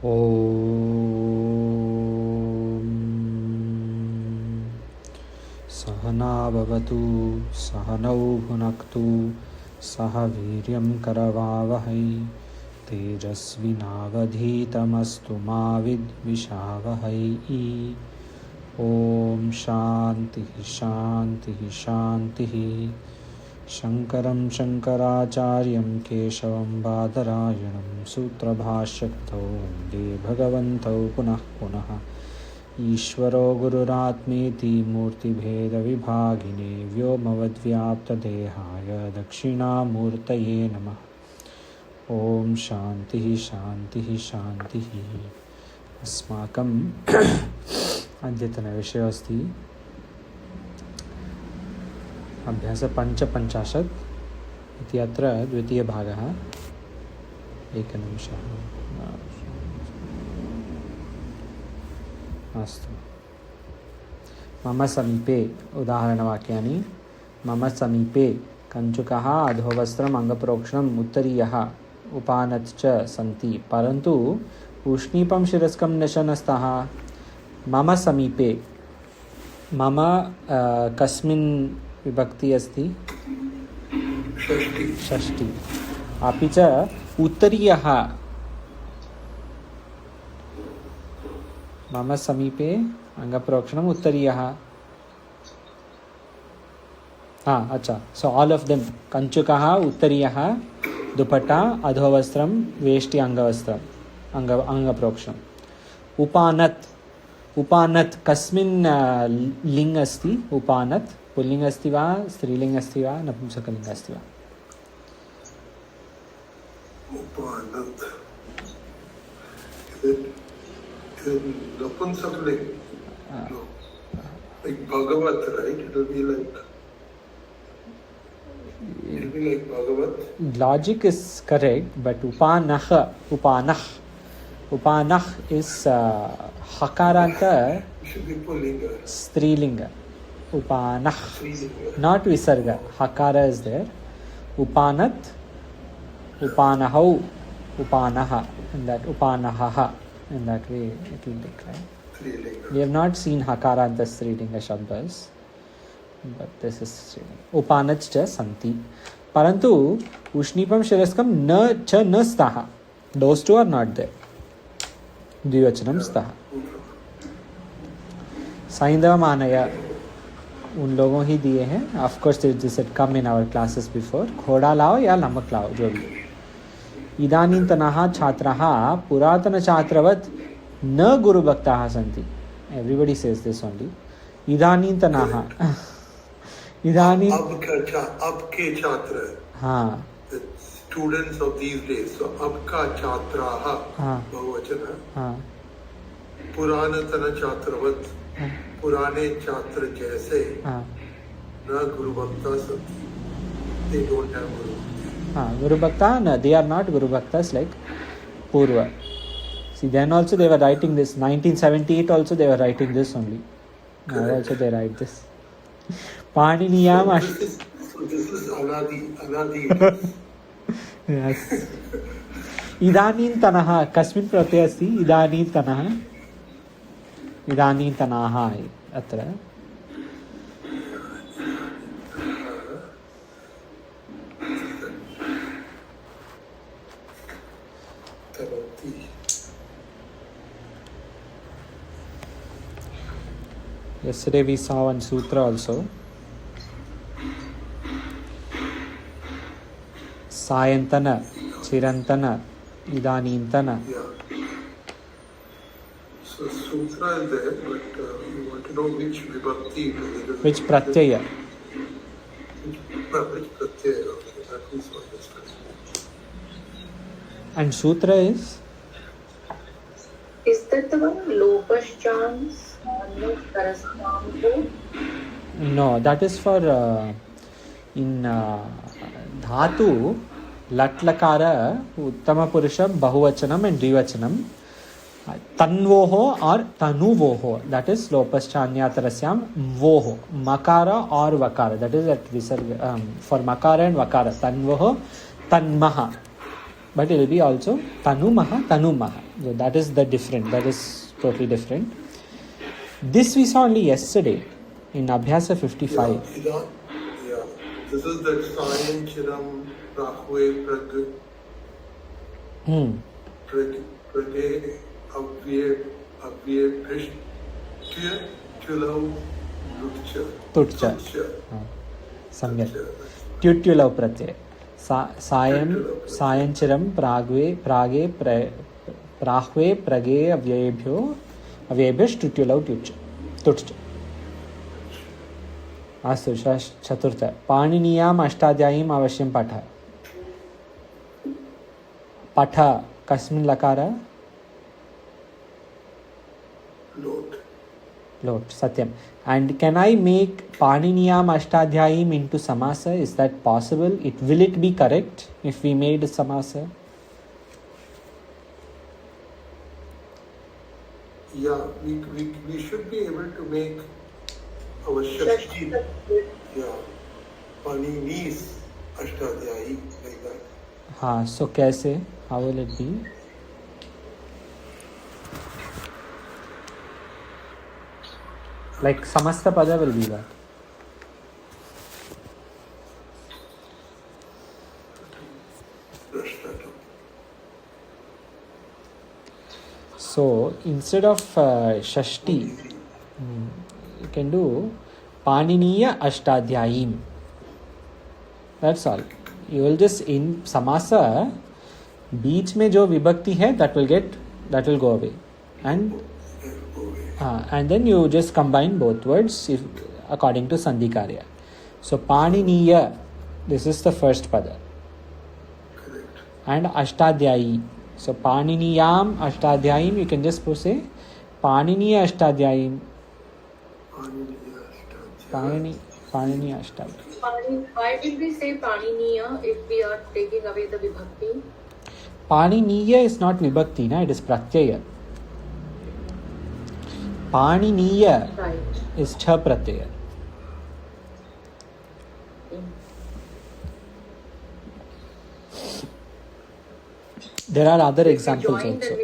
ॐ सहना भवतु सहनौ भुनक्तु सह वीर्यं करवावहै तेजस्विनावधीतमस्तु मा विद्विषावहै। ॐ शान्तिः शान्तिः शान्तिः। शङ्करं शङ्कराचार्यं केशवं बादरायणं सूत्रभाष्यकृतौ वन्दे भगवन्तौ पुनः पुनः। ईश्वरो गुरुरात्मेति मूर्तिभेदविभागिने व्योमवद्व्याप्तदेहाय दक्षिणामूर्तये नमः। ॐ शान्तिः शान्तिः शान्तिः। अस्माकम् अद्यतनविषयः अस्ति अभ्यास 55 इति। अत्र द्वितीयभागः। एकनिमिषः। अस्तु। मम समीपे उदाहरणवाक्यानि। मम समीपे कञ्चुकः अधोवस्त्रम् अङ्गप्रोक्षणम् उत्तरीयः उपानत् च सन्ति, परन्तु उष्णीपं शिरस्कं न स्तः। मम समीपे मम कस्मिन् विभक्ति अस्ति? षष्ठी। अपि च उत्तरीयः मम समीपे अङ्गप्रोक्षणम् उत्तरीयः। अच्छा, सो ऑल ऑफ देम। कञ्चुकः उत्तरीयः, दुपट्टा अधोवस्त्रं वेष्टि अङ्गवस्त्रम् अङ्गप्रोक्षणम्। उपानत् कस्मिन् लिङ्ग् अस्ति? उपानत् पुल्लिङ्ग् अस्ति वा स्त्रीलिङ्ग् अस्ति वा नपुंसकलिङ्ग् अस्ति वा? उपानत् नपुंसकलिङ्ग्. No. Like Bhagavat, right? It will be like Bhagavat. Logic is correct, but upanah is hakaranta should be pullinga. Strilinga. Upanah, not visarga. Hakara is there. Upanat, upanahau, upanaha, and that upanahaha. In that way it will look right. We have not seen hakaranta Strilinga shabdas, but this is Strilinga. Upanat cha santi. Parantu ushnipam shiraskam na staha. Those two are not there. Dvivachanam staha. Saindava manaya उन लोगों ही दिए हैं. Of course this had come in our classes before. घोड़ा लाओ या नमक लाओ, जो भी. इदानीन्तनः छात्राः पुरातन छात्रवत् न गुरुभक्ताः सन्ति. Everybody says this only. इदानीन्तनः इदानीं अब के छात्र. हाँ. The students of these days. So अब का छात्राः बहुवचन. हाँ. पुरातन छात्रवत्. पुराने छात्र जैसे न गुरु भक्ता सन्ति. They don't have guru. Guru Bhakta, no, they are not Guru Bhaktas like Purva. See, then also they were writing this. 1978 also they were writing this only. Now also they write this. Paniniyam So this is Anadi. Yes. Idanintanaha. Kasmin pratyaya asti? Idanintanaha. Idanintanaha. Atra. Yesterday we saw one sutra also. Sayantana, Chirantana, Idanintana. Yeah. So sutra is there, but we want to know which vibhakti. Which pratyaya. Which pratyaya. Okay, that is understood. And sutra is? Is that the one Lopaschans? No, that is for in dhatu lat lakara uttama purusha bahuvachanam and dvivachanam. Tanvoho or tanuvoho, that is lopaschanyatarasyam voho. Makara or vakara, that is at visarga for makara and vakara. Tanvoho, tanmaha. But it will be also tanumaha, tanumaha. So that is the different. That is totally different. This we saw only yesterday in Abhyasa 55. Yeah. This is the Sayam Chiram Prahve Prage Avye Prishtya Tulav Tutcha. Samyak. Tutulav pratyay. Sayanchiram Prage Prahve Prage Avyebhyo Tutulav Tutcha. अस्तु चतुर्थ पाणिनीयाम् अष्टाध्यायीम् अवश्यं पठ पठ कस्मिन् लकार लोट सत्यम and can I make पाणिनीयाम् अष्टाध्यायीम् into samasa? Is that possible? Will it be correct if we made samasa? Yeah, we should be able to make our Shakti, Panini's Ashtadhyayi, like that. हाँ, so कैसे? How will it be? Like samasta pada will be that. So instead of Shashti, you can do Paniniya Ashtadhyayim. That's all. You will just in samasa, बीच में जो विभक्ति है that will go away, and then you just combine both words according to Sandhi Karya. So Paniniya, this is the first pada, and Ashtadhyayi. So Paniniyam Ashtadhyayim, you can just say Paniniya Ashtadhyayim. Paniniya Ashtadhyayim. Why did we say Paniniya if we are taking away the vibhakti? Paniniya is not vibhakti, na? It is pratyaya. Paniniya is cha pratyaya. There are other examples also.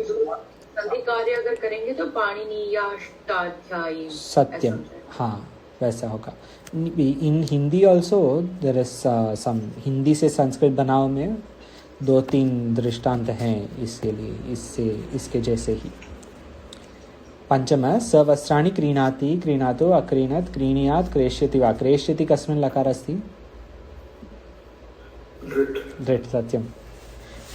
अगर करेंगे तो पाणिनीय अष्टाध्यायी सत्यम, हाँ वैसा होगा. In Hindi also there is some Hindi से संस्कृत बनाव में 2-3 दृष्टांत हैं इसके लिए, इसके जैसे ही. पंचम सवस्त्राणि क्रीणाति क्रीणातो अक्रीणत क्रीणीयात् क्रेष्यति वा. क्रेष्यति कस्मिन् लकार अस्ति? Drit, satyam.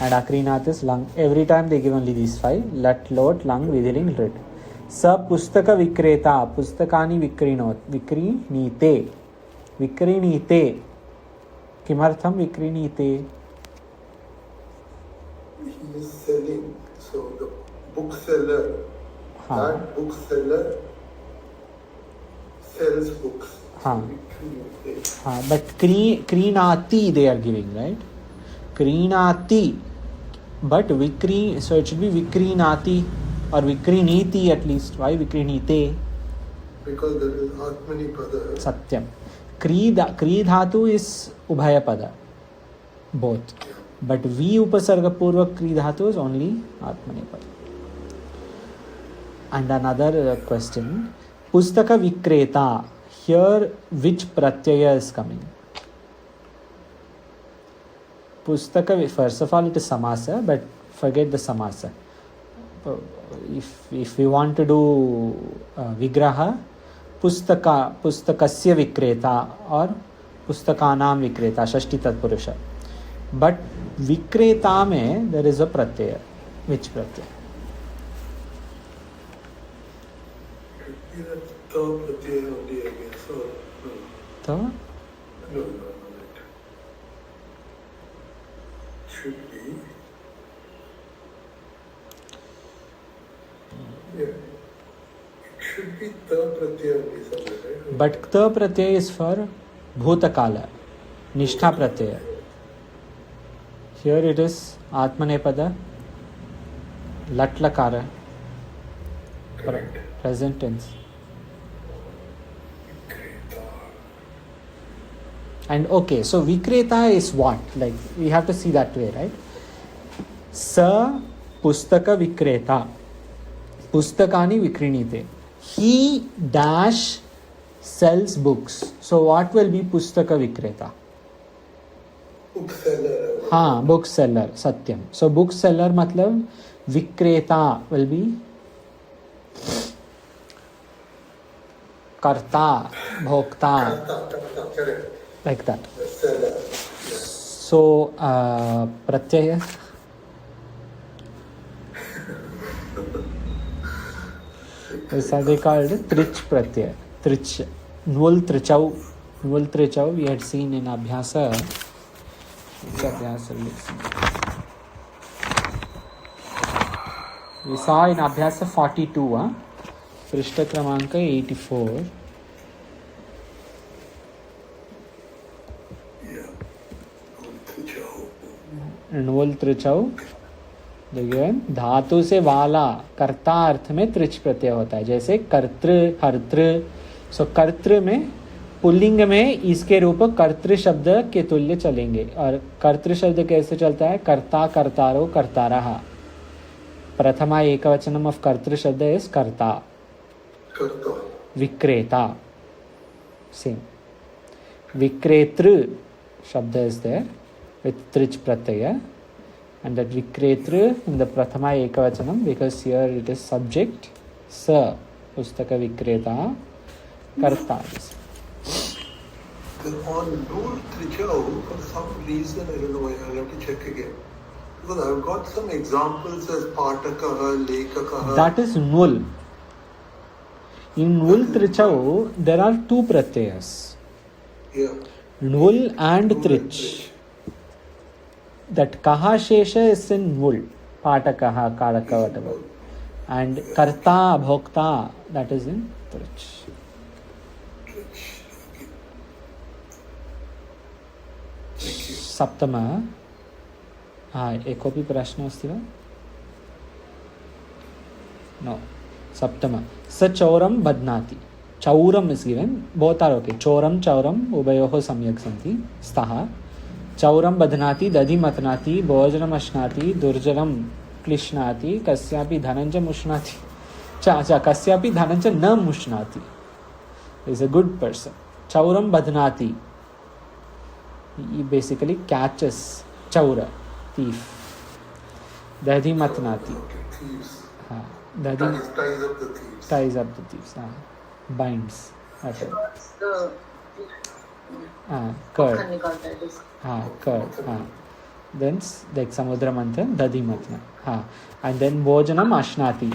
And akrinat is lung. Every time they give only these 5. Lat, lot, lung, vidhiling, rit. Sa pustaka vikreta. Pustakani vikrinot. Vikrinite. Vikrinite. Kimartham vikrinite? He is selling. So the bookseller, that bookseller sells books. But Krinati they are giving, right? Krinati. But Vikri, so it should be Vikrinati or Vikriniti at least. Why Vikrinite? Because there is Atmani Pada. Satyam. Kri dhatu is Ubhaya Pada. Both. But V Upasarga Purvak Kri dhatu is only Atmani Pada. And another question. Pustaka Vikreta. Here, which pratyaya is coming? Pustaka, first of all, it is samasa, but forget the samasa. If we want to do vigraha, pustakasya vikreta or pustakanam vikreta, shashti tatpurusha. But vikreta mein there is a pratyaya. Which pratyaya? No. Should be. Yeah. It should be ta pratyaya, right? But ta pratyaya is for bhutakala, nishtha pratyaya. Here it is atmanepada, latlakara, present tense. And okay, so Vikreta is what? Like, we have to see that way, right? Sa पुस्तक विक्रेता, पुस्तकानि विक्रीणीते. He dash sells books. So what will be पुस्तक विक्रेता? Book seller. हाँ, book seller, सत्यम. So book seller मतलब विक्रेता will be कर्ता, भोक्ता, like that. Seller. So Pratyaya is they called trich pratyay. Trich, nul trichau, we had seen in abhyasa. Which abhyasa we saw in abhyasa 42, Prishta Kramanka 84. Known त्रिचौ. देखिए, धातु से वाला कर्ता अर्थ में त्रिच प्रत्यय होता है. जैसे कर्तृ, हर्तृ. सो कर्तृ में पुल्लिंग में इसके रूप कर्तृ शब्द के तुल्य चलेंगे. और कर्तृ शब्द कैसे चलता है? कर्ता, कर्तारो, कर्तारः. प्रथमा एकवचनम ऑफ कर्तृ शब्द इज कर्ता. विक्रेता सेम. विक्रेतृ शब्द is there with trich pratyaya, and that vikretru in the prathama ekavachanam, because here it is subject sa, pustaka vikreta karta. On Noor Trichau, for some reason, I don't know why, I'll have to check again. Because I've got some examples as Patakaha, Lekakaha. That is nul. In nul trichau, there are two pratyayas. Yeah. Nul and trich. That kaha shesha is in nul. Patakaha, karaka, whatever. And karta, bhokta, that is in trich. सप्तमा. हाँ, एक कोऽपि प्रश्नः अस्ति वा? No. सप्तमा. स चौरं बध्नाति. Chauram is given. Both are okay. Chauram, Chauram उभयोः सम्यक् सन्ति. स्तः. चौरम बध्नाति, दधि मथनाति, भोजनम् अश्नाति, दुर्जलं क्लिश्नाति, कस्यापि धनं च मुष्णाति. कस्यापि धनं च न मुष्णाति. Is a good person. Chauram badhnati. He basically catches chaura, thief. Dadhi matnati. Thieves. Dadhi Ties up the thieves. ties up the thieves. Binds. Okay. Curd. Curd. Then like samudra manthan, dadhi matna. And then bhojanam ashnati.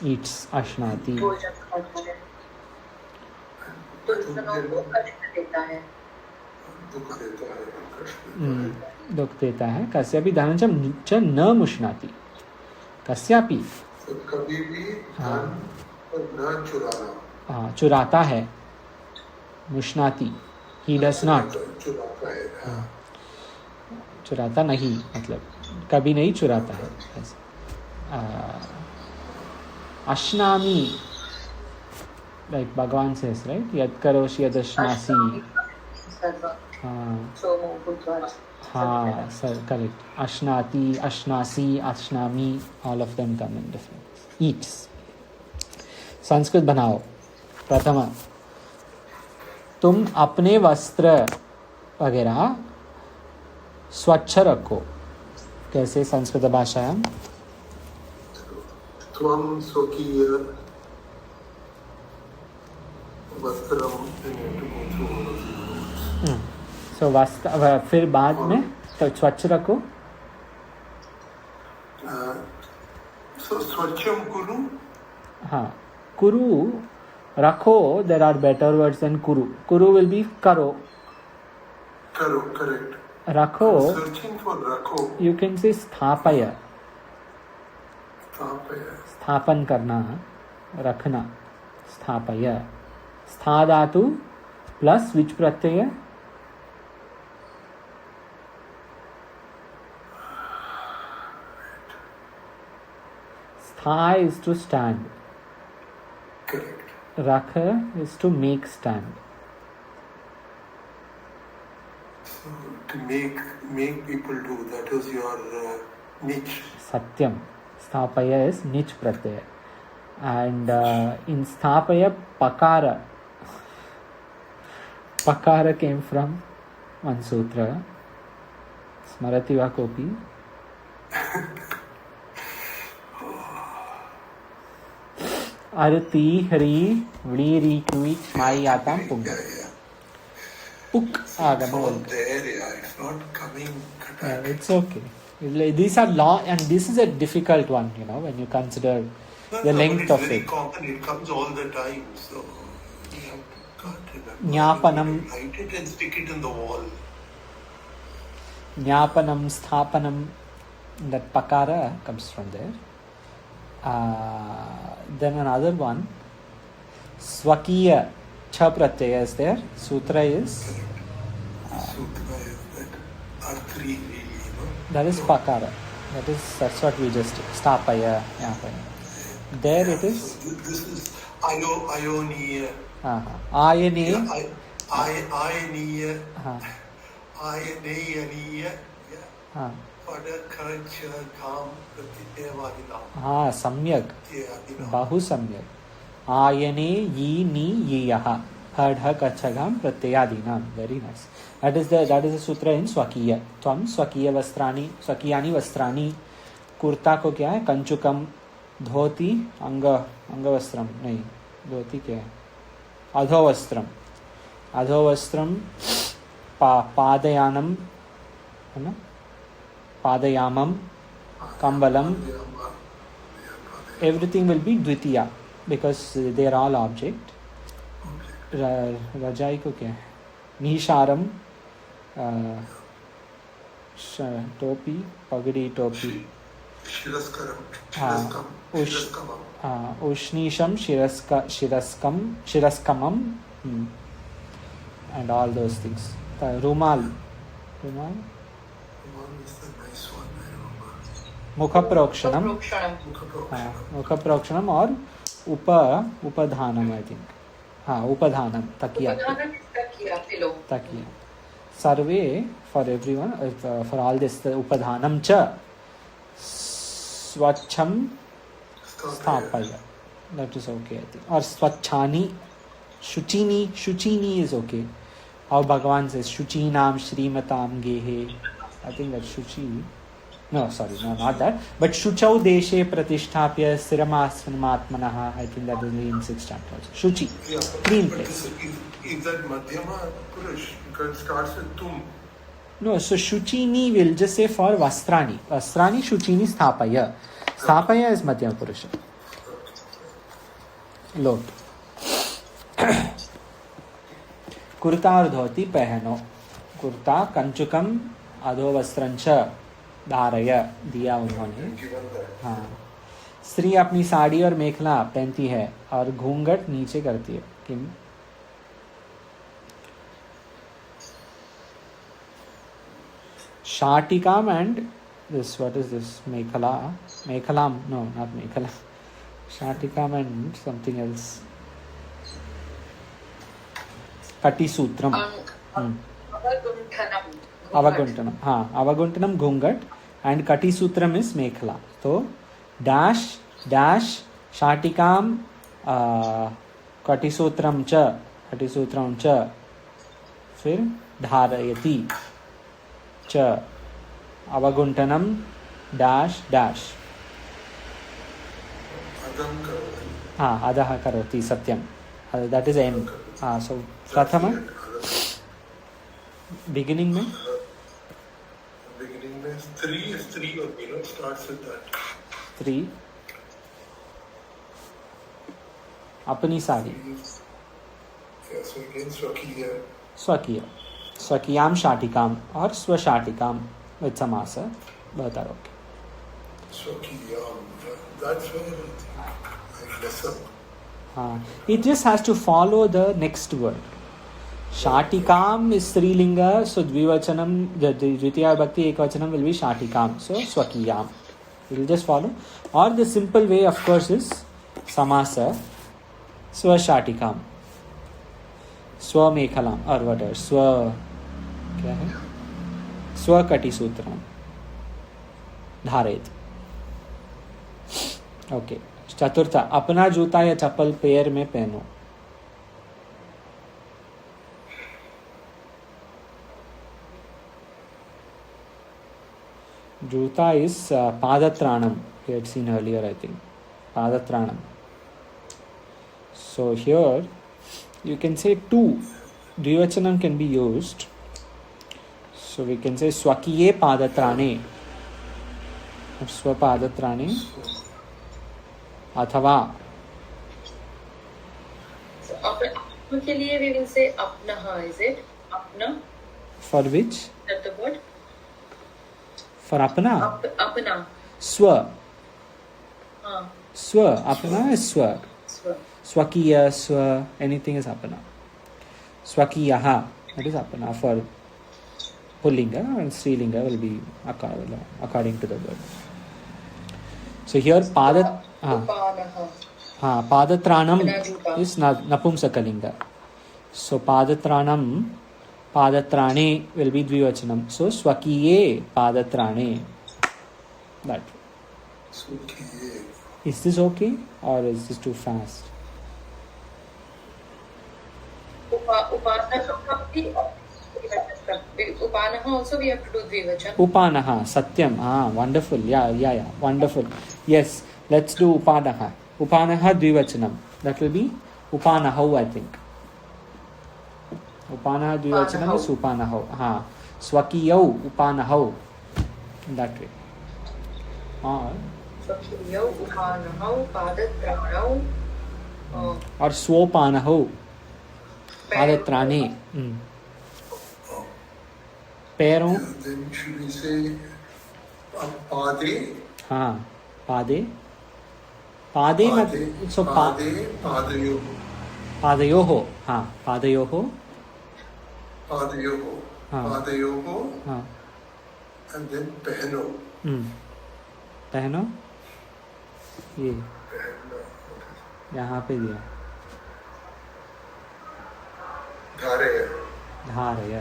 Eats ashnati. दुख देता है. कस्यापि धनं च न मुष्णाति. कस्यापि कभी भी धन न चुराना. चुराता है. मुष्णाति. He does not. चुराता नहीं, मतलब कभी नहीं चुराता है. अश्नामी, like Bhagavan says, right? Yad karoshi yad ashnasi. Sir, correct. Ashnati, ashnasi, ashnami, all of them come in different. Eats. Sanskrit बनाओ. प्रथमा. तुम अपने वस्त्र वगैरह स्वच्छ रखो. कैसे संस्कृत भाषा? त्वं स्वकीय वस्त्रम. सो वस्त्र, फिर बाद में तो स्वच्छ रखो. स्वच्छम कुरु. हाँ, कुरु रखो. There are better words then कुरु. कुरु विल बी करो. करो, करेक्ट. रखो. सर्चिंग फॉर रखो. यू कैन से स्थापय. स्थापन करना, रखना. स्थापय. स्था धातु plus which Pratyaya? Stha is to stand. Correct. Rakha is to make stand. So to make people do, that is your niche. Satyam. Sthapaya is nich pratyaya. And in Sthapaya, pakara. Pakara came from one sutra. Smarati va kopi? Arti, Hari, Vri, Kui, Mai, Atam, Punga. Puk Agama. It's not coming. It's okay. These are long, and this is a difficult one, when you consider the length of it. Common. It comes all the time. So you have to Nyapanam. Write it and stick it in the wall. Nyapanam, Sthapanam, that pakara comes from there. Then another one, Swakiya, Cha Pratyaya is there. Sutra is. Sutra is that are three really, That is pakara. That's what we just Sthapaya. There it is. So this is Ioniya. Ayane. Ioniya. Ioniya. Samyak. Bahu samyak. Ayane yi ni yiyaha. Hadha kachagam pratyayadinam. Very nice. That is the sutra in Swakiya. Tvam Swakiya vastrani, Swakiyani vastrani. Kurta को क्या है? कंचुकम. धोती अंगवस्त्रम नहीं, धोती क्या है? अधोवस्त्रम पादयानम है ना, पादयामम, कंबलम. Everything will be Dwitiya because they are all object. रजाई को क्या है? निशारम, टोपी, पगड़ी टोपी. उष्णीशम शिरस्कमम and all those things. Rumal. मुखप्रोक्षणम. मुखप्रोक्षणम और उपधानम आई थिंक. उपधानम तकिया. सर्वे for everyone, for all this upadhanam cha swachham sthapaya. That is okay, I think. Or swachhani, shuchini is okay. How Bhagavan says shuchinam shrimatam gehe. I think that's shuchi. No, sorry, no, not that. But shuchau deshe pratisthapya siramasanmatmanaha. I think that is in 6th chapter also. Shuchi, clean place. Is that madhyama purush? Because it starts with tum. No, so shuchini will just say for vastrani. Vastrani shuchini sthapaya. Sthapaya is madhyama purusha. Lot. Kurta और धोती पहनो. कुर्ता कंचुकम अधोवस्त्रंच धारय दिया उन्होंने. हाँ, स्त्री अपनी साड़ी और मेखला पहनती है और घूंघट नीचे करती है. किम Shatikam and this, what is this? Mekhala? Mekhalam? No, not Mekhala. Shatikam and something else. Kati Sutram. Avaguntanam. Avaguntanam Ghungat and Kati Sutram is Mekhala. So, dash, Shatikam, Kati Sutram cha, फिर धारयति च अवगुंठनम dash अधः करोति सत्यम. That is M. So प्रथम beginning में three starts with that. 3 अपनी sari. So again स्वकीय. स्वकीयाम शाटिकाम और स्वशाटिकाम with samasa. Both are okay. Swakiyam. That's where I mess up. It just has to follow the next word. Shatikam is Strilinga, so Dvivachanam, the Dvitiya Bhakti Ekvachanam will be Shatikam. So Swakiyam. It will just follow. Or the simple way, of course, is Samasa. Swashatikam. Swamekhalam or whatever. क्या है? स्वकटि सूत्रम धारयत. Okay. चतुर्थ, अपना जूता या चप्पल पैर में पहनो. Juta is padatranam. We had seen earlier, I think. Padatranam. So here you can say two. Dvivachanam can be used. So we can say swakiye padatrane. Swapadatrane. Athava. So apna ke liye we will say apnaha, is it? Apna. For which? That the word? For apna? Apna. Swa. हाँ. Swa. Apna is swa. Swa. Swakiya, swa. Anything is apna. Swakiyaha. That is apna. For Pullinga and Strilinga will be according to the word. So here Padat. Padatranam is Napumsakalinga. So Padatranam. Padatrane will be Dvivachanam. So Swakiye Padatrane. That. Swakiye. Is this okay or is this too fast? Upanaha also we have to do Dvivachan. Upanaha, Satyam. Wonderful. Yeah. Wonderful. Yes, let's do Upanaha. Upanaha Dvivachanam. That will be Upanahau, I think. Upanaha Dvivachanam is Upanahau. Swakiyau Upanahau. That way. Swakiyau Upanahau Padatranau. Or Swopanahau Padatrane. Pero. Then should we say Pade? Pade. Pade. So Padayoho. Padayoho. Padayoho. Padayoho. And then Pehno. पहनो ये यहाँ पे दिया धारय.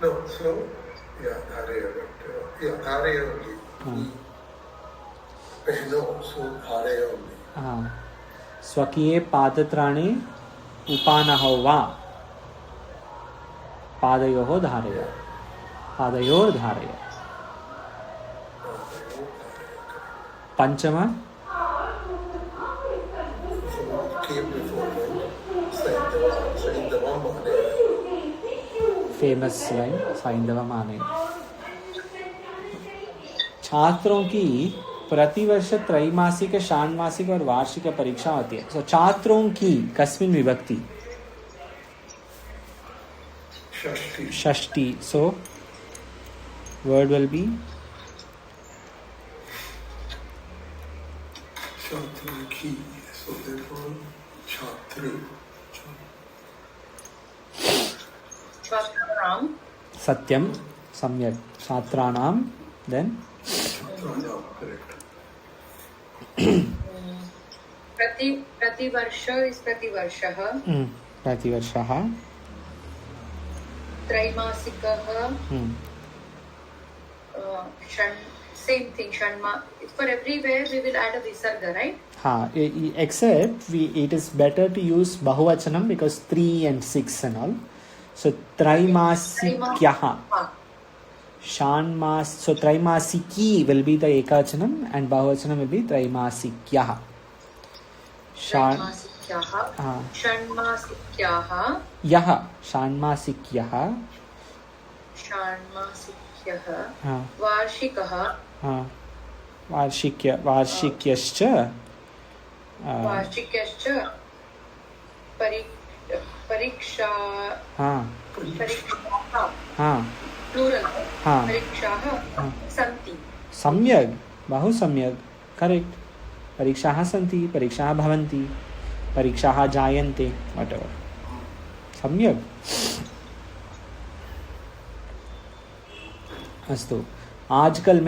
No, so धारय. धारय only. Pehno, so धारय only. स्वकीये पादत्राणे उपानहौ वा पादयोः धारय. पादयोर् धारय. पंचमा famous line सैंधव माने. छात्रों की प्रतिवर्ष त्रैमासिक, षाण्मासिक और वार्षिक परीक्षा होती है. सो छात्रों की कस्मिन् विभक्ति? षष्ठी. So word will be Chatra. So therefore, Chatra. Chatranam. Satyam. Samyak. Chatranam. Then? Chatranam. Correct. Prativarsha is Prativarshaha. Prativarshaha. Traimasikaha. Same thing, Shanma. For everywhere we will add a Visarga, right? Except it is better to use Bahuvachanam because 3 and 6 and all. So Traimasikyaha. Shanmas. So Traimasiki will be the Ekachanam and Bahuvachanam will be Traimasikyaha. Traimasikyaha. Shanmasikyaha. Yaha. Shanmasikyaha. Shanmasikyaha. Varshikaha. वार्षिक्यश्च परीक्षा परीक्षाः सन्ति. सम्यक्. बहु सम्यक्. Correct. परीक्षाः सन्ति, परीक्षाः भवन्ति, परीक्षाः जायन्ते. Whatever. सम्यक्. अस्तु. आजकल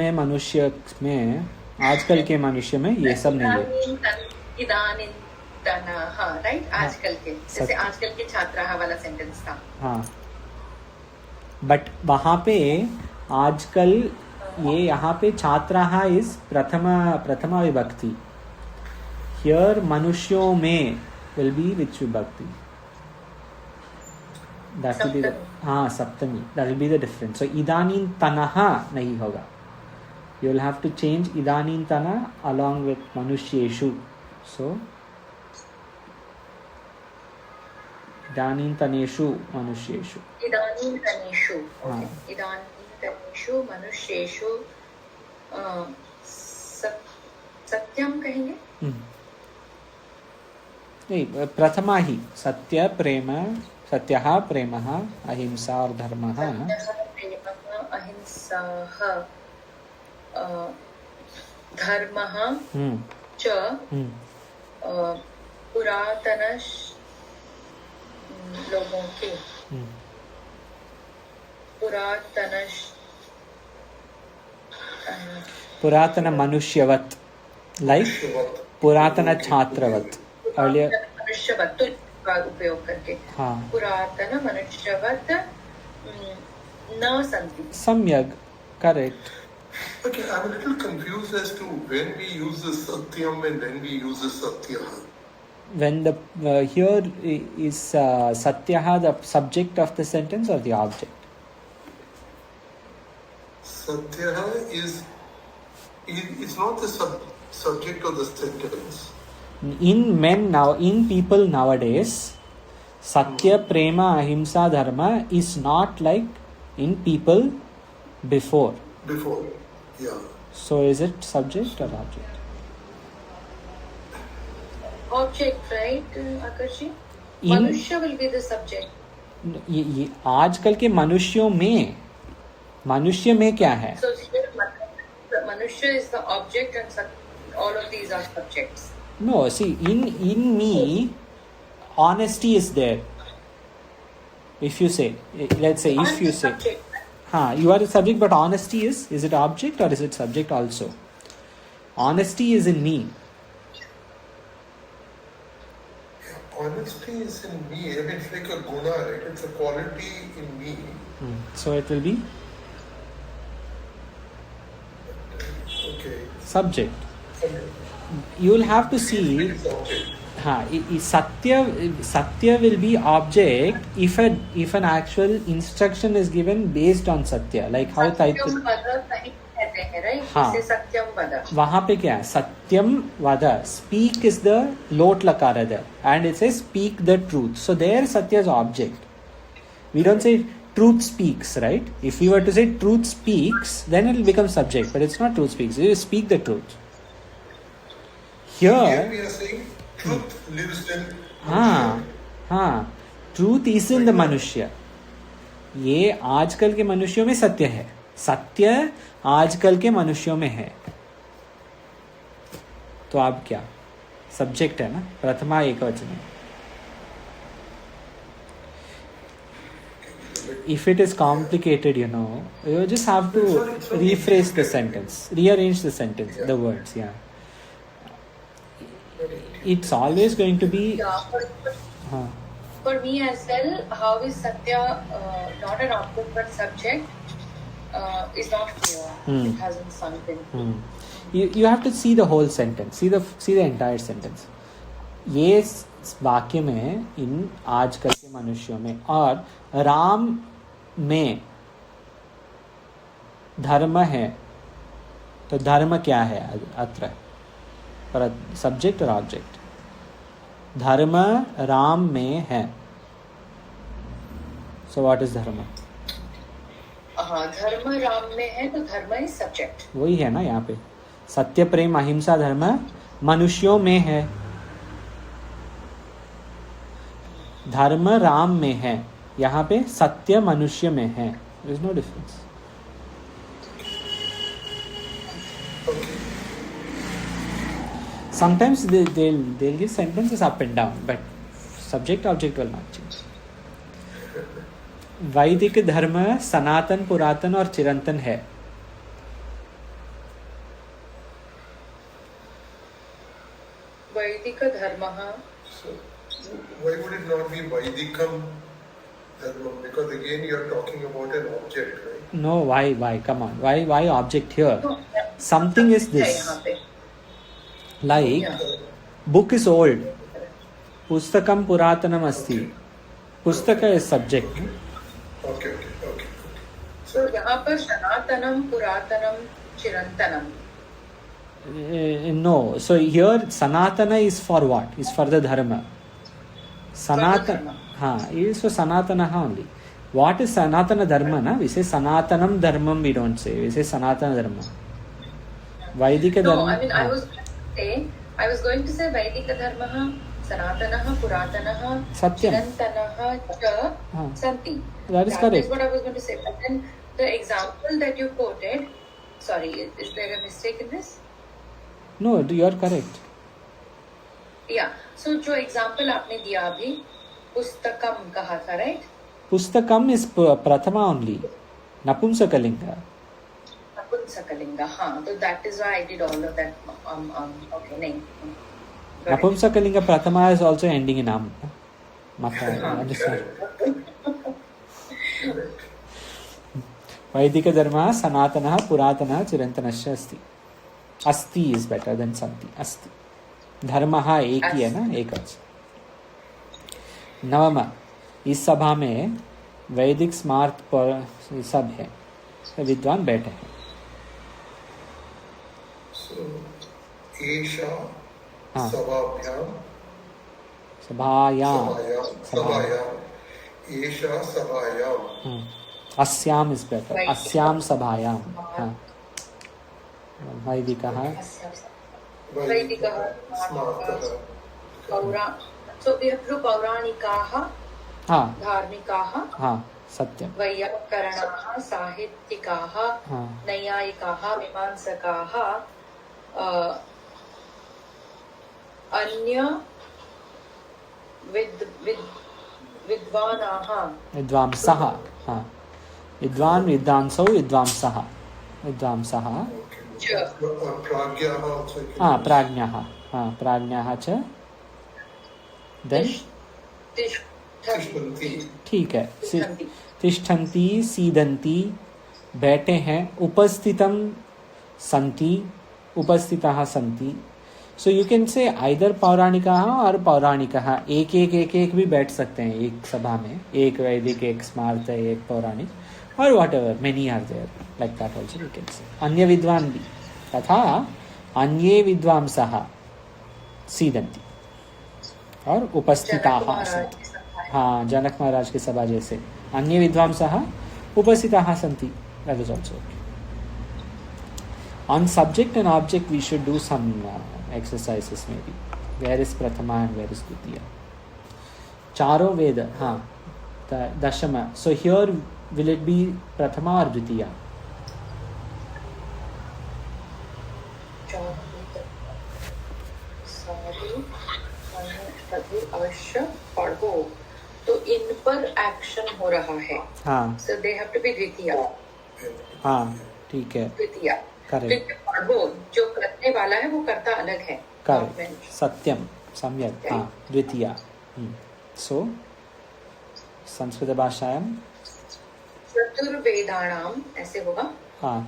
के मनुष्य में ये सब नहीं है. राइट. आजकल के, जैसे आजकल के छात्राः वाला सेंटेंस था. बट वहाँ पे आजकल ये यहाँ पे छात्राः इज प्रथमा विभक्ति. Here Manushyo mein will be which vibhakti? That will be the Saptami. That will be the difference. So Idanin Tanaha nahi hoga. You will have to change Idanin Tana along with Manushyeshu. So Idanin Taneshu Manushyeshu. Idanin Taneshu. Okay. Idanin Taneshu Manushyeshu. सत्यम कहेंगे? नहीं, प्रथमा ही सत्य प्रेम, सत्यः प्रेमः अहिंसा और धर्मः। अहिंसा धर्मः च पुरातन लोगों के पुरातन मनुष्यवत, like पुरातन छात्रवत। Earlier मनुष्यवत का उपयोग करके पुरातन मनुष्यवत न संति। सम्यक, correct. Okay, I'm a little confused as to when we use the satyam and when we use the satyaha. When the here is satyaha the subject of the sentence or the object? Satyaha is not the subject of the sentence. In people nowadays, satya, prema, ahimsa, dharma is not like in people before. Before, yeah. So is it subject or object? Object, right, Akarshi? Manusya will be the subject. आजकल के मनुष्यों में, मनुष्य में क्या है? So Manusya is the object and all of these are subjects. No, see, in me, honesty is there. If you say, let's say, if you say, you are the subject, but honesty is it object or is it subject also? Honesty is in me. Honesty is in me. I mean, it's like a guna, right? It's a quality in me. So it will be? Okay. Subject. You will have to see. Satya will be object if an actual instruction is given based on Satya. Like how Taitya. वहाँ पे क्या है? सत्यम वद. Speak is the lot lakara there, and it says speak the truth. So there Satya is object. We don't say truth speaks, right? If we were to say truth speaks, then it will become subject. But it's not truth speaks. You speak the truth. Here we are saying truth lives in. Truth is in the मनुष्य. ये आजकल के मनुष्यों में सत्य है. सत्य आजकल के मनुष्यों में है. तो अब क्या? सब्जेक्ट है ना, प्रथमा एकवचन. If it is complicated, you just have to rephrase the sentence, rearrange the sentence, the words. It's always going to be. For me as well, how is Satya not an object but subject is not clear. It hasn't sunk in. You have to see the whole sentence, see the entire sentence. ये वाक्य में इन आजकल के मनुष्यों में और राम में धर्म है, तो धर्म क्या है अत्र? पर सब्जेक्ट और ऑब्जेक्ट. धर्म राम में है. सो व्हाट इज धर्म? धर्म राम में है तो धर्म इज सब्जेक्ट. वही है ना यहाँ पे. सत्य प्रेम अहिंसा धर्म मनुष्यों में है. धर्म राम में है, यहाँ पे सत्य मनुष्य में है. There is no difference. Sometimes they'll give sentences up and down, but subject object will not change. वैदिक धर्म सनातन पुरातन और चिरंतन है. वैदिक धर्म. Why would it not be Vaidikam dharma? Because again you are talking about an object, right? No, why? Come on. Why object here? Something is this. Like Book is old. Pustakam puratanam asti. Pustaka is subject. Okay. So यहाँ पर सनातनम पुरातनम चिरंतनम. No. So here Sanatana is for what? Is for the dharma. Sanatana. Is for Sanatana only. What is Sanatana dharma? Na? We say Sanatanam dharmam, we don't say. We say Sanatana dharma. Vaidika dharma. No, I mean, I was going to say Vaidika dharma, Sanatanaha, Puratanaha, Satyam. Chirantanaha, cha, santi. That is correct. That is what I was going to say. But then the example that you quoted, sorry, is there a mistake in this? No, you are correct. Yeah. So जो example आपने दिया अभी, पुस्तकम कहा था, right? Pustakam is prathama only. Napumsakalinga. Napumsakalinga, हाँ. So that is why I did all of that. Okay, नहीं. Napumsakalinga prathama is also ending in am. Understand? Vaidika dharma sanatana puratana chirantanasya asti. Asti is better than santi. Asti. धर्म एक ही है ना, एक च. नवम, इस सभा में वैदिक स्मार्त पर सब है, विद्वान बैठे हैं. अस्याम इज बेटर. अस्याम सभायाम. वैदिकः वैदिकः so we have to do पौराणिकाः, धार्मिकाः, सत्यम. वैयाकरणाः, साहित्यिकाः, नैयायिकाः, मीमांसकाः, अन्य विद्वानाः, विद्वांसः. विद्वान विद्वांसौ विद्वांसः. विद्वांसः प्राज्ञः. प्राज्ञः च. ठीक है. तिष्ठन्ति, सीदन्ति, बैठे हैं. उपस्थितम सन्ति, उपस्थिताः सन्ति. So you can say either पौराणिकाः और पौराणिकः. एक भी बैठ सकते हैं एक सभा में. एक वैदिक, एक स्मार्त, एक पौराणिक, और whatever many are there, like that also you can say. अन्य विद्वान भी तथा अन्ये विद्वांसः सीदन्ति और उपस्थिताः सन्ति. जनक महाराज की सभा जैसे अन्य विद्वांसः उपस्थिताः सन्ति. That is also okay. On subject and object we should do some exercises maybe. Where is प्रथमा एंड वेयर इज द्वितीया. चारों वेद. दशम. So here will it be प्रथमा और द्वितीया? अवश्य पढ़ो. तो इन पर एक्शन हो रहा है. सो दे हैव टू बी द्वितीया. ठीक है. द्वितीया. करेक्ट. पढ़ो, जो करने वाला है वो करता अलग है. करेक्ट. सत्यम. सम्यक. द्वितीया. सो संस्कृत भाषायां चतुर्वेदानाम ऐसे होगा.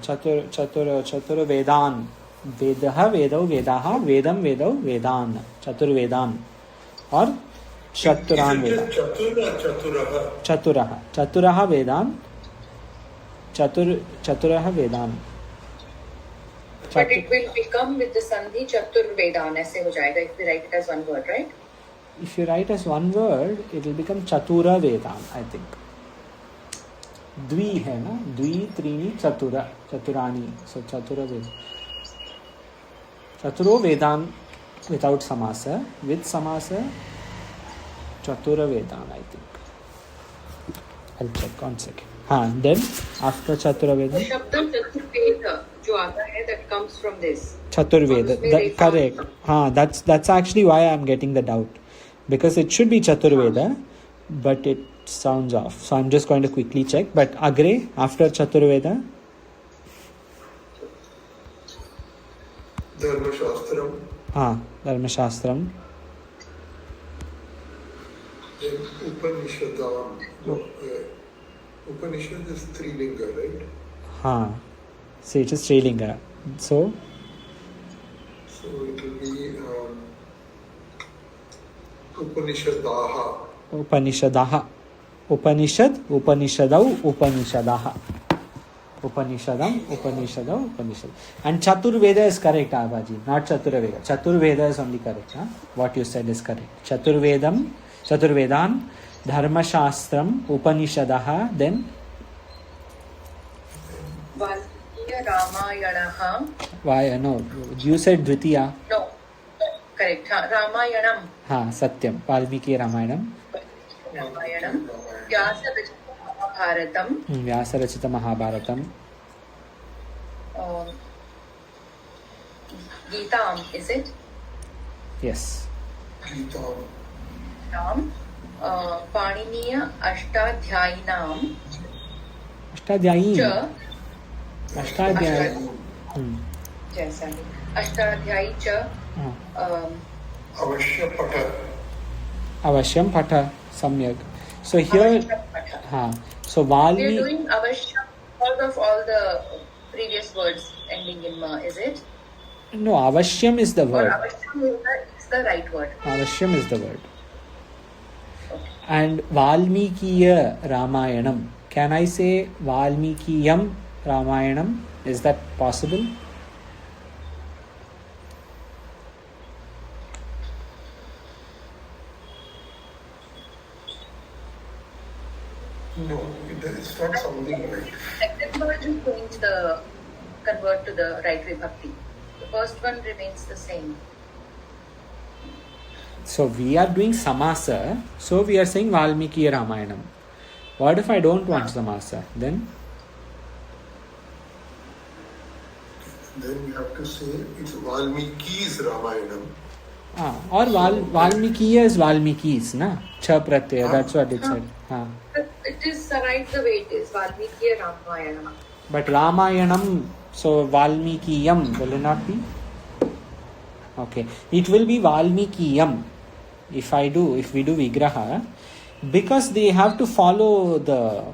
चतुर्वेदान. वेदः वेदौ वेदाः, वेदं वेदौ वेदान. चतुर्वेदान और चतुरान वेदान. चतुरः वेदान. चतुरः Vedan. But it will become with the sandhi chaturvedan ऐसे हो जाएगा if we write it as one word, right? If you write as one word, it will become chatura vedan, I think. द्वि है ना, द्वि त्रीणि चतुर, चतुरानी. So chatura vedan. चतुरो Vedan without samasa. With samasa, chatura vedan, I think. I'll check one second. Then after chatura vedan. शब्द चतुर्वेद जो आता है that comes from this. Chaturveda. Correct. That's actually why I'm getting the doubt. Because it should be Chaturveda, but it sounds off. So I'm just going to quickly check. But Agre, after Chaturveda? Dharmashastram. Dharmashastram. Then Upanishadam. Upanishad is Strilinga, right? See, it is Strilinga. So it will be उपनिषदाः उपनिषदः Upanishad उपनिषदौ उपनिषदः Upanishadam, Upanishadam, Upanishad. And Chaturveda is correct, Abaji, not Chaturveda. Chaturveda is only correct. Huh? What you said is correct. Chaturvedan, Dharma Shastram, Upanishadaha, then Valmiki Ramayanaha. Why? No, you said Dvitiya. No, correct. Ramayanam. Satyam. Valmiki Ramayanam. Ramayanam. Vyasa Vyasarachita Mahabharatam. Geetam, is it? Yes. Geetam. Paniniya Ashtadhyayinam. Ashtadhyayin. Ashtadhyayin. Yes, Ashtadhyayi cha. Avashya Pata. Avashyam Pata. Samyak. So here, so Valmiki. We are doing Avashyam because of all the previous words ending in ma, is it? No, Avashyam is the word. Or Avashyam is the right word. Avashyam is the word. Okay. And Valmikiya Ramayanam. Can I say Valmikiyam Ramayanam? Is that possible? No, it's not something right. Second word is going to convert to the right vibhakti. The first one remains the same. So we are doing samasa. So we are saying Valmikiya Ramayanam. What if I don't want samasa? Then you have to say it's Valmiki's Ramayanam. Or Valmikiya is Valmiki's, na? Cha pratyaya, that's what it said. It is right the way it is. Valmiki Ramayana. But Ramayanam, so Valmikiyam, will it not be? Okay. It will be Valmikiyam if we do Vigraha, because they have to follow the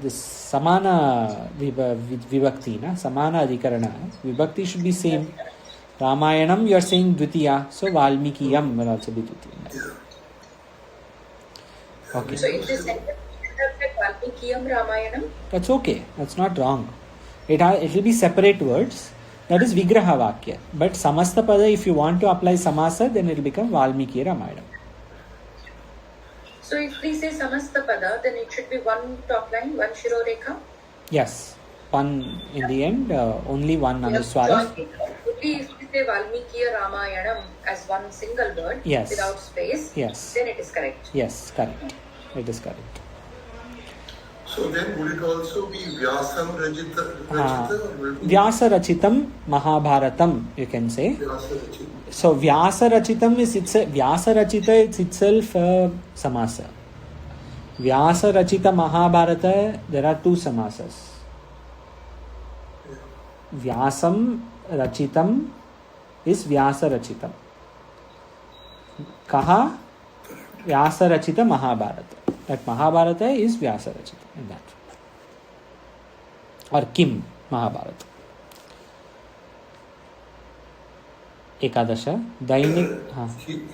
this Samana Vibhakti, na? Samana Adhikarana. Vibhakti should be same. Ramayanam, you are saying Dvitiya, so Valmikiyam will also be Dvitiya. Okay. So if this sentence Valmikiyam Ramayanam? That's okay. That's not wrong. It will be separate words. That is Vigraha Vakya. But Samasta Pada, if you want to apply Samasa, then it will become Valmiki Ramayanam. So if we say Samasta Pada, then it should be one top line, one Shiro Rekha? Yes. One in the end, only one Anuswara. Only if we say Valmiki Ramayanam as one single word, yes, without space, yes, then it is correct. Yes, correct. It is correct. So then would it also be Vyasam Rachita? Vyasa Rachitam Mahabharatam, you can say. Vyasa Rachita. So Vyasa Rachitam is Vyasa Rachita is itself samasa. Vyasa Rachita Mahabharata, there are two samasas. Vyasam Rachitam is Vyasa Rachitam. Kaha? Vyasa Rachita Mahabharata. That Mahabharata is Vyasa Rachita in that. Or Kim Mahabharata. Ekadasha. Dainik.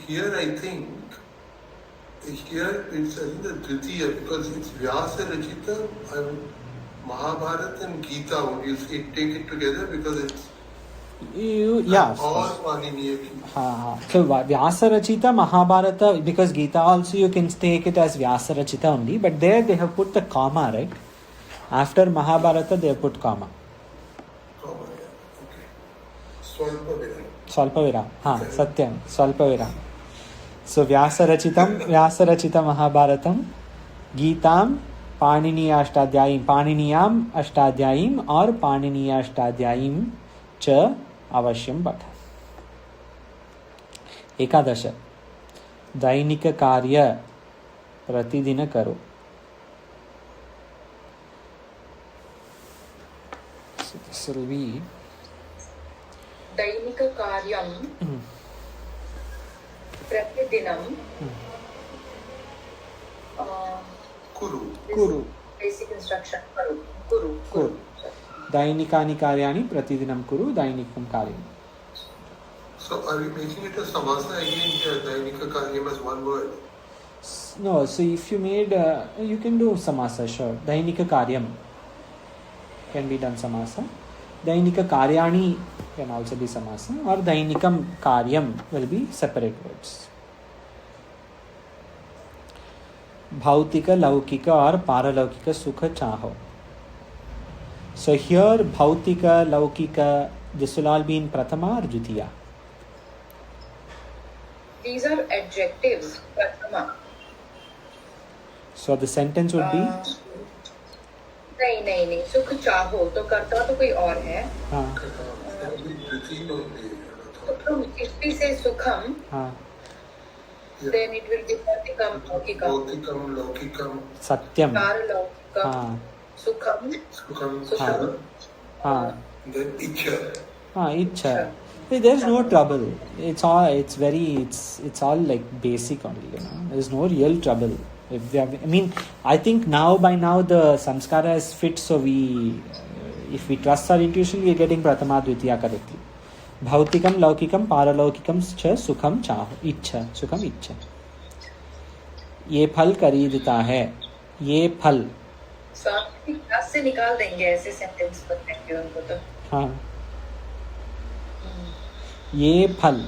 Here I think here it's the Dvitiya because it's Vyasa Rachita and Mahabharata and Gita. Would you say take it together because it's yeah, all Paniniya. So Vyasa Rachita Mahabharata, because Gita also you can take it as Vyasa Rachita only, but there they have put the comma, right? After Mahabharata they have put comma. Comma, yeah. Okay. Swalpa Viram. Satyam. Swalpa Viram. So Vyasa Rachita Mahabharatam, Gitam, Paniniya Ashtadhyayim or Paniniya Ashtadhyayim cha Avashyam Patha. Ekadasha. Dainika Karya Pratidina Karo. So this will be Dainika Karyam Pratidinam Kuru. Basic instruction. Kuru. Dainikani Karyani Pratidinam Kuru Dainikam Karyam. So are we making it a samasa again here, Dainika Karyam as one word? No, so if you made, you can do samasa, sure. Dainika Karyam can be done samasa. Dainika Karyani can also be samasa, or Dainikam Karyam will be separate words. Bhautika, Laukika or Paralaukika Sukha Chaho. So here Bhautika, Laukika, this will all be in Prathama or Dvitiya? These are adjectives, Prathama. So the sentence would be? नहीं सुख चाहो तो कर्ता तो कोई और है. हाँ. If we say sukham, हाँ. then it will be bhautikam, Laukikam, Satyam. Paralaukikam, हाँ. Sukham, हाँ. Then Ichha. हाँ, Ichha. There's no trouble. It's all like basic only, you know. There's no real trouble. I think by now the samskara is fit, so if we trust our intuition, we are getting Prathama Dvitiya correctly. Bhautikam, Laukikam, Paralaukikam cha Sukham chaho. Ichha. Sukham ichha. ये फल खरीदता है. ये फल. स्वामी class से निकाल देंगे ऐसे सेंटेंस बताएंगे उनको तो. हाँ. ये फल.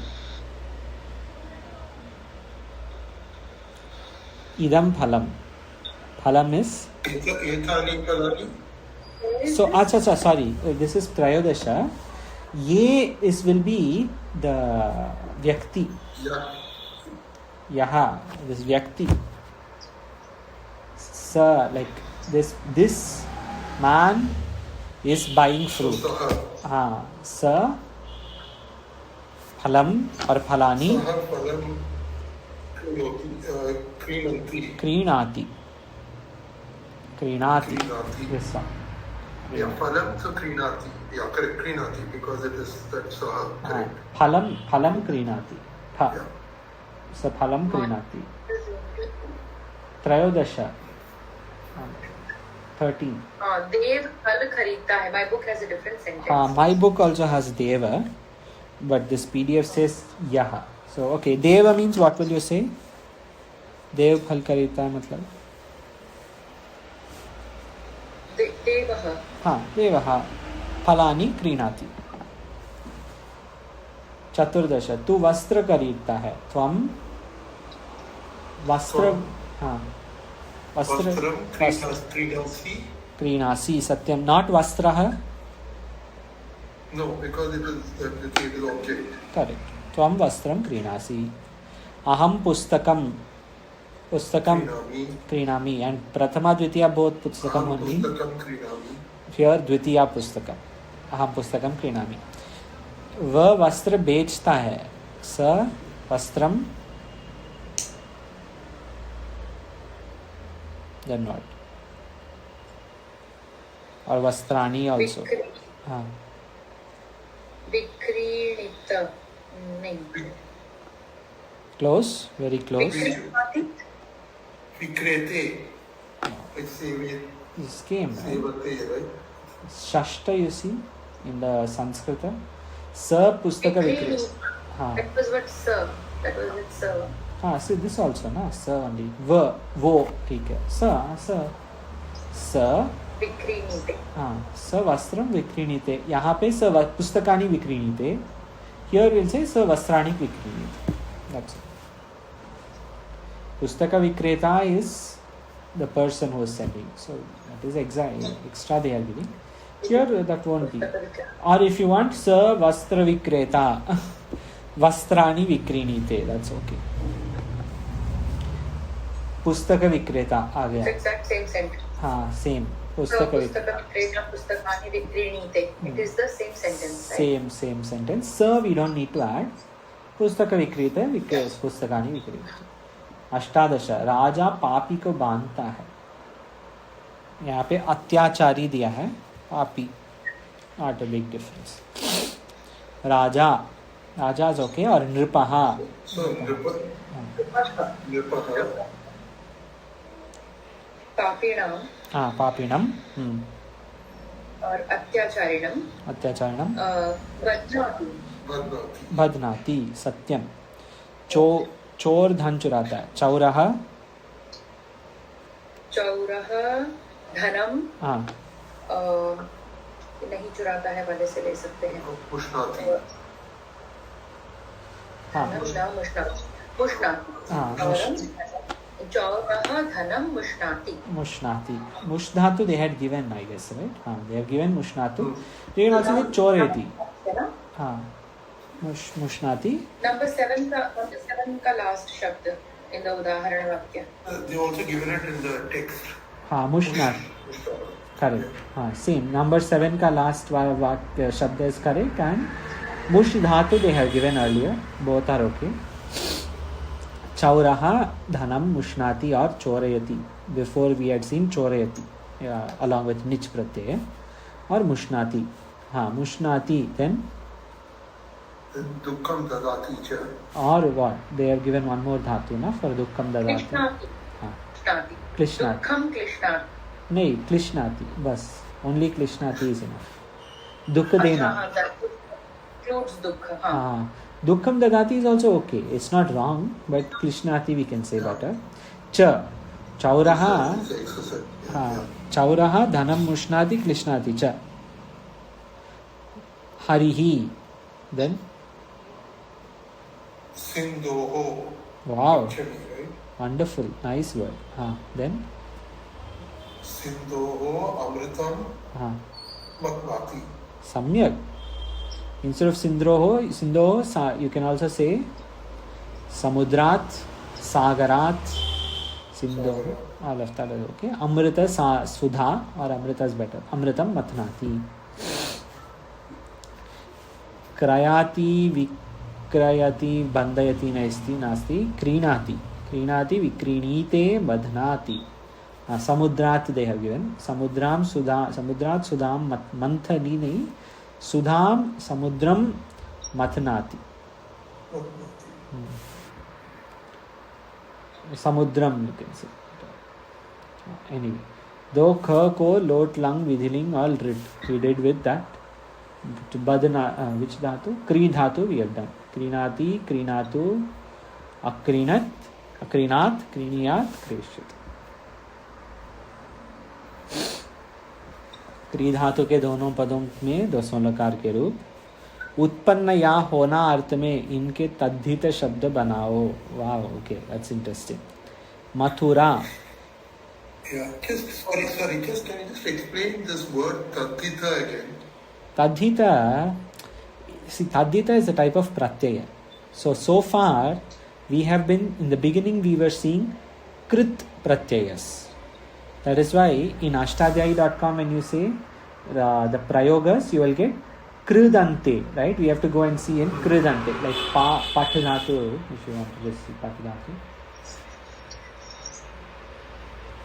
Idam phalam. Phalam is? So, acha, sorry. This is Trayodasha. Ye will be the Vyakti. Yaha. This Vyakti. Sa, like this man is buying fruit. Sa phalam or phalani. Kreenati. Yes, sir. Yeah, phalam so Kreenati. Yeah, correct. Kreenati, because it is that's correct. Phalam Kreenati. Ha. Yeah. So phalam Kreenati. Trayodasha. 13. Dev phal kharidta hai. My book has a different sentence. My book also has Deva, but this PDF says Yaha. So okay, Deva means what will you say? देव फल खरीदता है मतलब देवः. हाँ, देवः फलानि क्रीणाति. चतुर्दश. तू वस्त्र खरीदता है. त्वं वस्त्र. हाँ, वस्त्र क्रीणासि. सत्यम. Not वस्त्रः. No, because it is object. Correct. त्वं वस्त्रं क्रीणासि. अहं पुस्तकं क्रीणामि. And Prathama Dwitiya both पुस्तकम only. Here द्वितीया पुस्तकम. अहं पुस्तकं क्रीणामि. वह वस्त्र बेचता है. स वस्त्रम. Then what? और वस्त्राणि also. हाँ. विक्रीणित. नहीं. Close. Very close. Vikrete. It's same. This came, right? Shashta, you see, in the Sanskrit. Sa pustaka vikreta. That was what sir. That was with sir. See this also, na? Sa only. Wo, ठीक है. Sa विक्रीणीते. स वस्त्रम विक्रीणीते. यहाँ पे स पुस्तकानि विक्रीणीते. Here we'll say स वस्त्राणि विक्रीणीते. That's it. Pustaka Vikreta is the person who is selling. So that is extra they are giving. Here that won't be. Or if you want, Sa Vastra Vikreta. Vastrani Vikrinite. That's okay. Pustaka Vikreta आ गया. Exact same sentence. हाँ, same. Pustaka Vikreta, Pustakani Vikrinite. It is the same sentence, right? Same sentence. Sa we don't need to add. Pustaka Vikreta, Pustakani Vikrinite. अष्टादश. राजा पापी को बांधता है. यहाँ पे अत्याचारी दिया है. पापी. Not a big difference. Raja is okay. और नृपः. पापीणाम. पापीणम. और अत्याचारिणम. बध्नाति. बध्नाति सत्यम. चोर धन चुराता है. चौरः धनम हाँ नहीं चुराता है वाले से ले सकते हैं. हाँ मुष्णाति. मुष् धातु they had given, I guess, right? हाँ, they have given मुष्णातु. You can also say चोरयति. हाँ, मुष्णाति. Number 7 का लास्ट शब्द in the उदाहरण वाक्य. They also given it in the text. हाँ, मुष्णाति. Correct. हाँ, same. Number 7 का लास्ट वाक्य शब्द is correct and मुष् धातु they have given earlier. Both are okay. चौरः धनम मुष्णाति और चोरयति. Before we had seen चोरयति along with निच प्रत्यय और मुष्णाति. हाँ, मुष्णाति then दुःखम ददाति च. और what? They have given one more धातु ना for दुःखम ददाति. हाँ, क्लिश्नाति. नहीं, क्लिश्नाति बस. Only क्लिश्नाति is enough. दुःख देना. हाँ, दुःखम ददाति is also okay. It's not wrong, but क्लिश्नाति we can say better. च चौरः. हाँ, चौरः धनम मुष्णाति क्लिश्नाति च. हरिहि then सिन्धोः. wow, wonderful, nice word. हाँ, then सिन्धोः अमृतं हाँ मथ्नाति. सम्यक. Instead of sindhoh, you can also say samudrat, sagarat, sindhoh. All of that is okay. Amrita sudha or amrita is better. Amritam mathnati. Krayati vikrayati bandayati nasti krinati. Krinati vikrinite badhnati. Samudrat they have given. Samudram sudam manthani nahi. Sudham Samudram मथनाति. Samudram you can say. Anyway, दो ख को लोट lung विधिलिंग all we did with that. Badna which धातु? क्री धातु we have done. क्रीणाति, क्रीणातु, अक्रीणत, अक्रीणात, क्रीणियात, क्रेष्यत. क्री धातु के दोनों पदों में दो लकार के रूप. उत्पन्न या होना अर्थ में इनके तद्धित शब्द बनाओ. वाह, okay, that's interesting. Mathura. Just can you just explain this word tadhita again? Tadhita, see, tadhita is a type of pratyaya. So far we have been, in the beginning we were seeing krit pratyayas. That is why in ashtadhyayi.com when you say the prayogas, you will get kridante, right? We have to go and see in kridante, like patadhatu, if you want to just see patadhatu.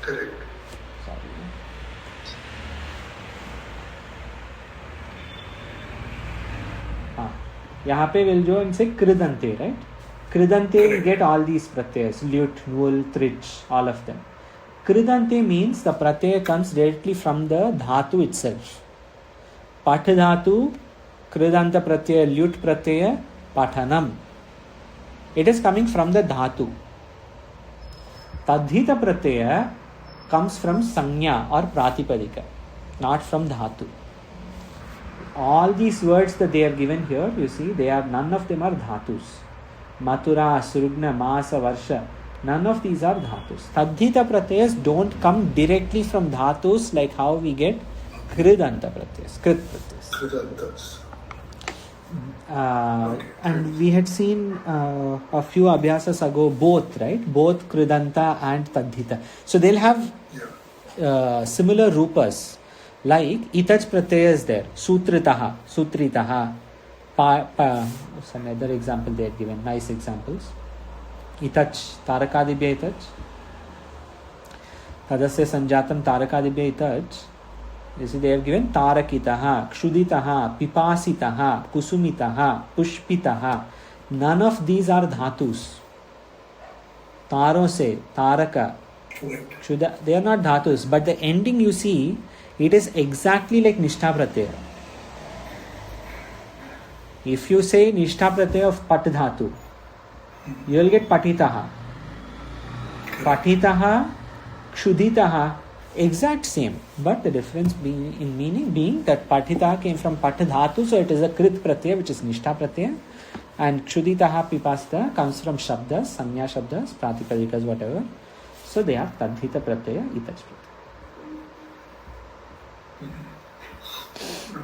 Correct. Sorry. हाँ, यहाँ पे will go and say kridante, right? Kridante will get all these pratyayas, lut, nul, trich, all of them. Kridante means the pratyaya comes directly from the dhatu itself. Patadhatu, kridanta pratyaya, lut pratyaya, pathanam. It is coming from the dhatu. Tadhita pratyaya comes from sanya or pratipadika, not from dhatu. All these words that they are given here, you see, none of them are dhatus. Mathura, Surugna, Masa, Varsha, none of these are dhatus. Tadhita pratyayas don't come directly from dhatus like how we get kridanta pratyayas, krit pratyayas. And we had seen a few abhyasas ago both, right? Both kridanta and tadhita. So they'll have similar rupas. Like itach pratyaya is there, sutritaha, sutritaha. Some other example they had given, nice examples. Itach, tarakadibhya itach. Tadasya sanjatam tarakadibhya itach. You see, they have given tarakitaha, kshuditaha, pipasitaha, kusumitaha, pushpitaha. None of these are dhatus. Taro se, taraka, kshuda, they are not dhatus. But the ending you see, it is exactly like nishtha pratyaya. If you say nishtha pratyaya of pat dhatu, you will get patitaha. Patitaha, kshuditaha, exact same, but the difference being in meaning being that patitaha came from pat dhatu, so it is a krit pratyaya, which is nishtha pratyaya, and kshuditaha pipasita comes from shabdas, sanya shabdas, pratipadikas, whatever. So they are tadhita pratyaya, itach pratyaya.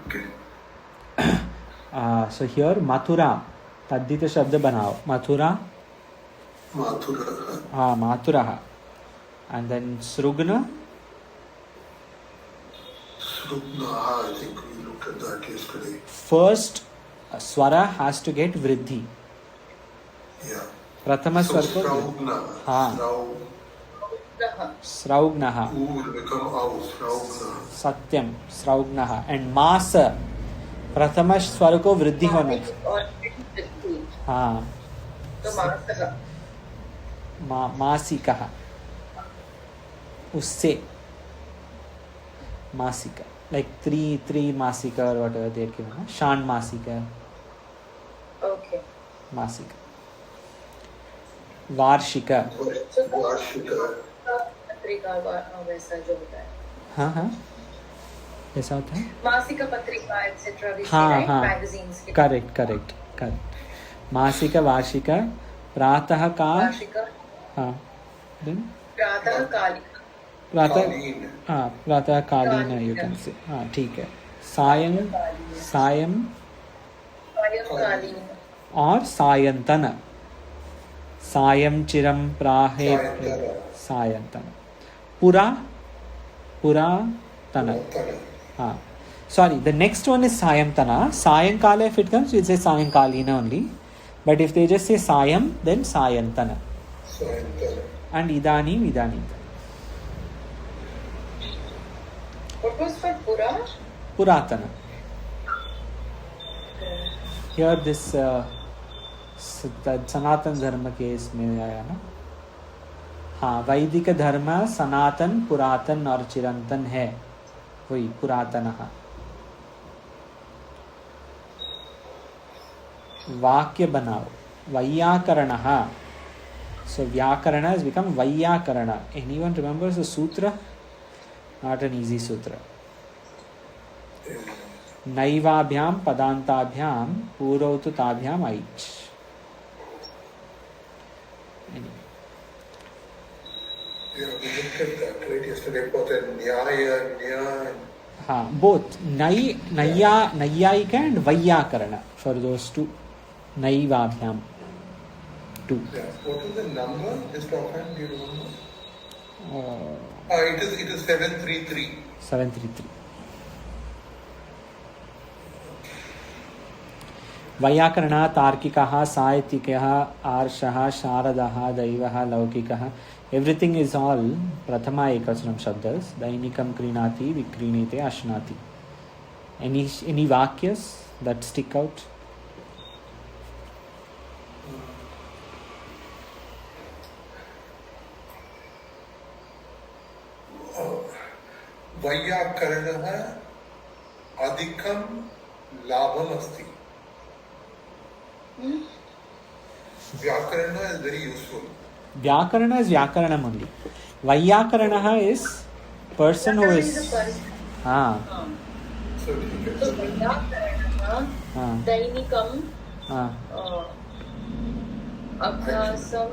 Okay. So here Mathura, Tadhita Shabda banao. Mathura. Mathura. Mathuraha. And then Srugna. Srugna, I think we looked at that yesterday. First swara has to get vriddhi. Yeah. Prathama So swara Sraugna. Sraugnaha. U will become Au. Sraugna. Satyam. Sraugnaha. And Masa. प्रथम स्वर को वृद्धि होने हाँ मासिका उससे मासिका like three masika or whatever they are given. Shan masika. Okay. Masika. Varshika. Varshika. पत्रिका वैसा जो होता है. हाँ ऐसा होता है. मासिका पत्रिका etc. we see right magazines. Correct. मासिका वार्षिका प्रातः काल. वार्षिका. हाँ. Then. प्रातः कालिक. प्रातः कालीन you can say. हाँ ठीक है. सायं और सायंतन. सायं चिरं प्राहे सायंतन. पुरातन. हाँ. Sorry, the next one is sayamtana. Sayankala, if it comes, we say sayankalina only. But if they just say sayam, then sayantana. And idanim. What was for pura? Puratana. Here this सनातन धर्म के इसमें आया ना. हाँ, वैदिक धर्म सनातन पुरातन और चिरंतन है, वही पुरातनः. वाक्य बनाओ. वैयाकरणः. So व्याकरण has become वैयाकरण. Anyone remembers the sutra? Not an easy sutra. नैवाभ्याम पदांताभ्याम पूर्वौ तु ताभ्याम ऐच्. हाँ, both नैयायिक and वैयाकरण for those two. नैवाभ्याम two. What is the number? Just offhand, do you remember? It is 733. 733. वैयाकरणः तार्किकः साहित्यिकः आर्षः शारदः दैवः लौकिकः. Everything is all prathama ekavachanam shabdas. Dainikam krinati vikrinite ashnati. Any vakyas that stick out? वैयाकरणः अधिकं लाभम् अस्ति. Vyakarana is very useful. Vyakarana is Vyakaranam only. Vaiyakarana is person who is. हाँ. So Vyakarana, Dainikam, Abhyasam,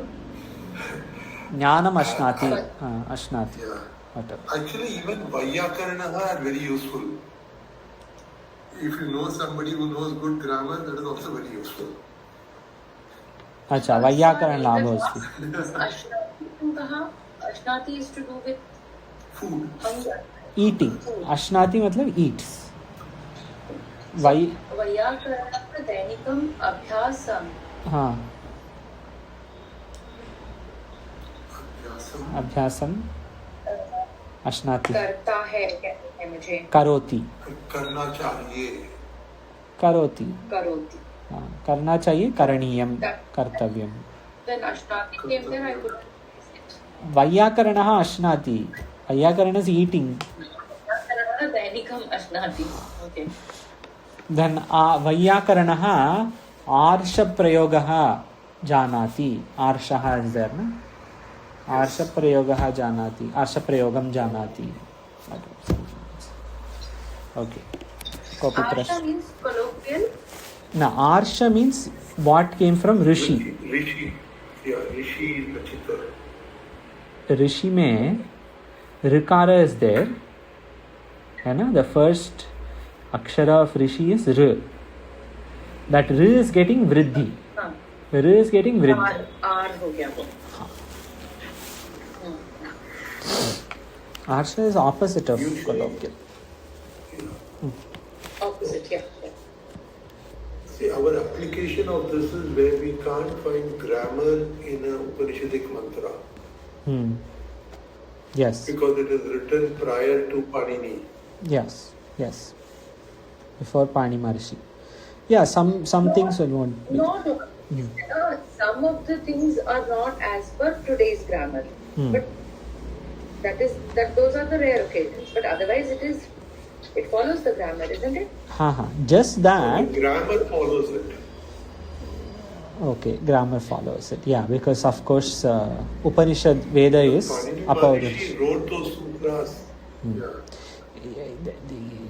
Jnanam Ashnati. Ashnati. Whatever. Actually, even Vaiyakarana are very useful. If you know somebody who knows good grammar, that is also very useful. अच्छा, वैयाकरण लाभ है उसकी. Ashnati is to do with food. Eating. Ashnati मतलब eats. वैयाकरण दैनिकम अभ्यासम. हाँ. अभ्यासम. अश्नाति. करता है कहते हैं मुझे. करोति. करना चाहिए. करोति. हाँ, करना चाहिए. करणीयम. Kartavyam. Then Ashnati came there. I could. वैयाकरणः अश्नाति. वैयाकरण is eating. वैयाकरणः दैनिकम अश्नाति. Okay. then वैयाकरणः आर्षप्रयोगः जानाति. आर्षः is there, no? आर्षप्रयोगः जानाति. आर्षप्रयोगं जानाति. Okay. Arsha means colloquial. No, Arsha means what came from Rishi. Rishi. Yeah, Rishi is Nachita. Rishi में Rikara is there. है ना? The first akshara of Rishi is R. That R is getting vriddhi. R is getting vriddhi. R हो गया वो. Arsha is opposite of colloquial. Opposite, yeah. See, our application of this is where we can't find grammar in a Upanishadic mantra. Yes. Because it is written prior to Panini. Yes. Before Pani Maharishi. Yeah, some things will not be. No. Some of the things are not as per today's grammar. But those are the rare occasions. But otherwise it follows the grammar, isn't it? Just that. Grammar follows it. Okay, grammar follows it. Yeah, because of course Upanishad Veda is about it. She wrote those sutras.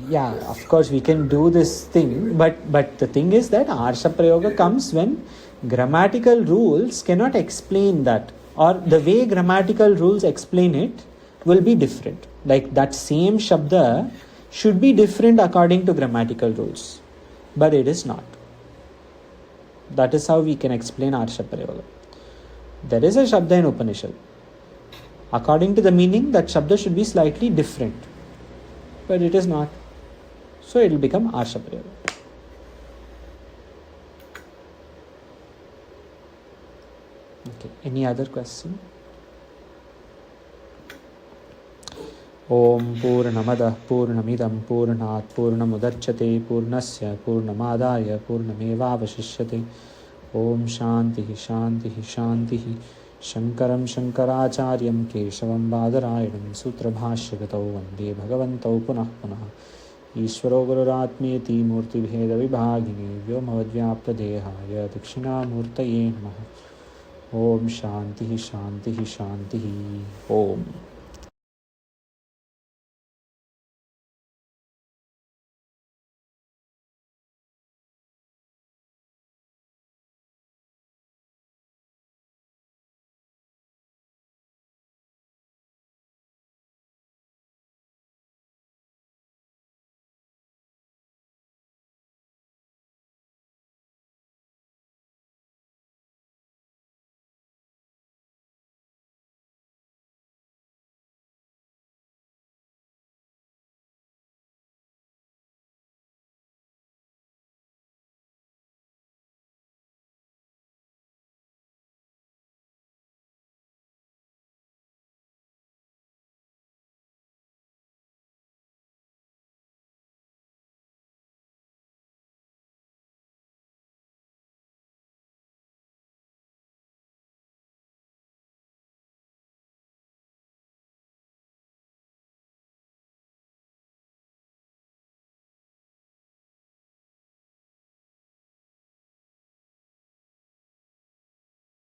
Yeah, of course we can do this thing, but the thing is that Arsha Prayoga comes when grammatical rules cannot explain that, or the way grammatical rules explain it will be different. Like that same Shabda should be different according to grammatical rules, but it is not. That is how we can explain Arsha Prayoga. There is a Shabda in Upanishad. According to the meaning, that Shabda should be slightly different, but it is not. So it will become Arsha Prayoga. Okay. Any other question? Om Purnamada Purnamidam Purnat Purnamudachyate Purnasya Purnamadaya Purnamevavashishyate. Om Shantihi Shantihi Shantihi. Shankaram Shankaracharyam Keshavam Badarayanam Sutrabhashyagato Vande Bhagavantau Punah Punah. Ishvaro Gururatmeti Murti Bheda Vibhagini Vyomavadvyapta Dehaya Dakshinamurtaye Namaha. Om Shantihi Shantihi Shantihi. Om.